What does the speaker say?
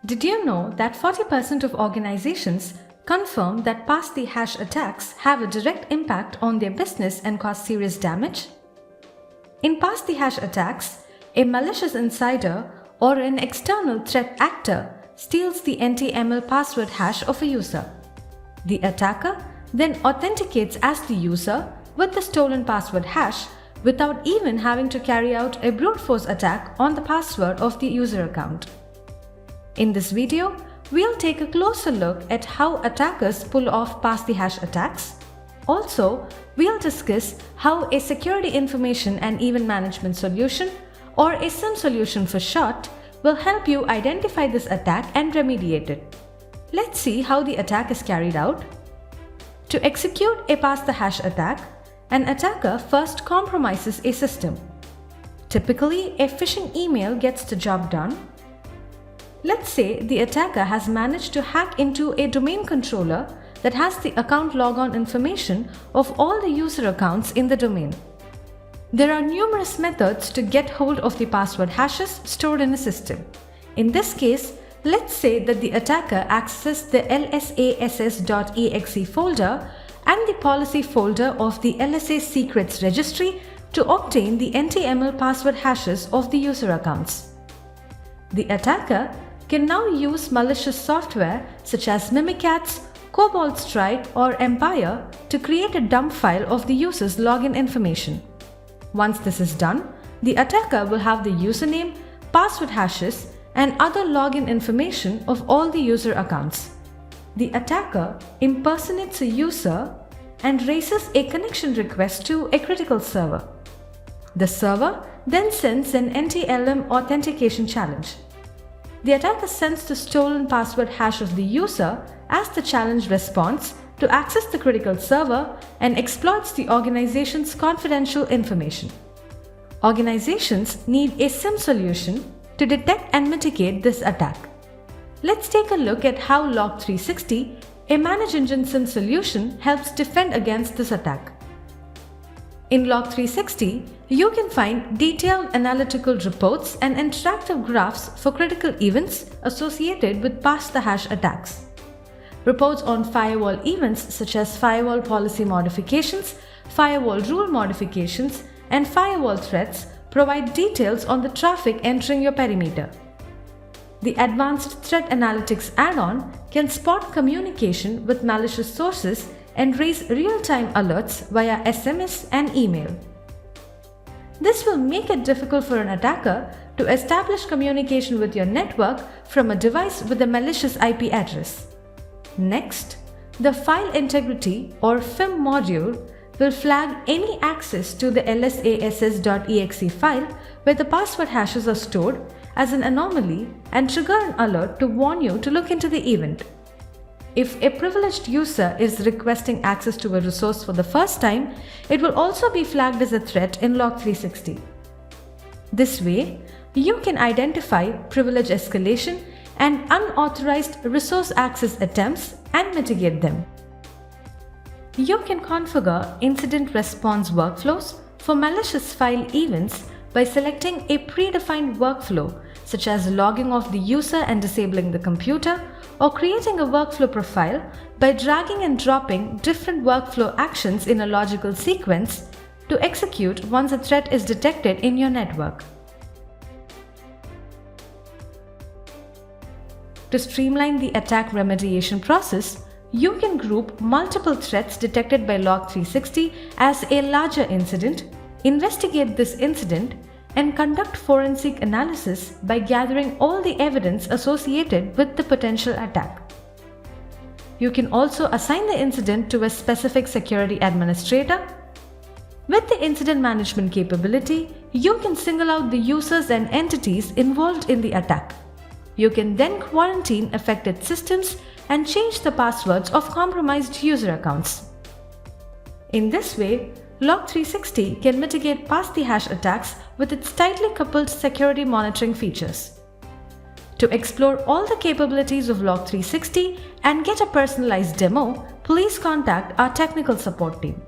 Did you know that 40% of organizations confirm that pass-the-hash attacks have a direct impact on their business and cause serious damage? In pass-the-hash attacks, a malicious insider or an external threat actor steals the NTLM password hash of a user. The attacker then authenticates as the user with the stolen password hash without even having to carry out a brute force attack on the password of the user account. In this video, we'll take a closer look at how attackers pull off pass-the-hash attacks. Also, we'll discuss how a security information and event management solution, or a SIEM solution for short, will help you identify this attack and remediate it. Let's see how the attack is carried out. To execute a pass-the-hash attack, an attacker first compromises a system. Typically, a phishing email gets the job done. Let's say the attacker has managed to hack into a domain controller that has the account logon information of all the user accounts in the domain. There are numerous methods to get hold of the password hashes stored in a system. In this case, let's say that the attacker accesses the lsass.exe folder and the policy folder of the LSA secrets registry to obtain the NTLM password hashes of the user accounts. The attacker can now use malicious software such as Mimikatz, Cobalt Strike or Empire to create a dump file of the user's login information. Once this is done, the attacker will have the username, password hashes, and other login information of all the user accounts. The attacker impersonates a user and raises a connection request to a critical server. The server then sends an NTLM authentication challenge. The attacker sends the stolen password hash of the user as the challenge response to access the critical server and exploits the organization's confidential information. Organizations need a SIEM solution to detect and mitigate this attack. Let's take a look at how Log360, a ManageEngine SIEM solution, helps defend against this attack. In Log360, you can find detailed analytical reports and interactive graphs for critical events associated with pass-the-hash attacks. Reports on firewall events such as firewall policy modifications, firewall rule modifications, and firewall threats provide details on the traffic entering your perimeter. The Advanced Threat Analytics add-on can spot communication with malicious sources and raise real-time alerts via SMS and email. This will make it difficult for an attacker to establish communication with your network from a device with a malicious IP address. Next, the File Integrity or FIM module will flag any access to the lsass.exe file where the password hashes are stored as an anomaly and trigger an alert to warn you to look into the event. If a privileged user is requesting access to a resource for the first time, it will also be flagged as a threat in Log360. This way, you can identify privilege escalation and unauthorized resource access attempts and mitigate them. You can configure incident response workflows for malicious file events by selecting a predefined workflow such as logging off the user and disabling the computer, or creating a workflow profile by dragging and dropping different workflow actions in a logical sequence to execute once a threat is detected in your network. To streamline the attack remediation process, you can group multiple threats detected by Log360 as a larger incident, investigate this incident, and conduct forensic analysis by gathering all the evidence associated with the potential attack. You can also assign the incident to a specific security administrator. With the incident management capability, you can single out the users and entities involved in the attack. You can then quarantine affected systems and change the passwords of compromised user accounts. In this way, Log360 can mitigate pass-the-hash attacks with its tightly coupled security monitoring features. To explore all the capabilities of Log360 and get a personalized demo, please contact our technical support team.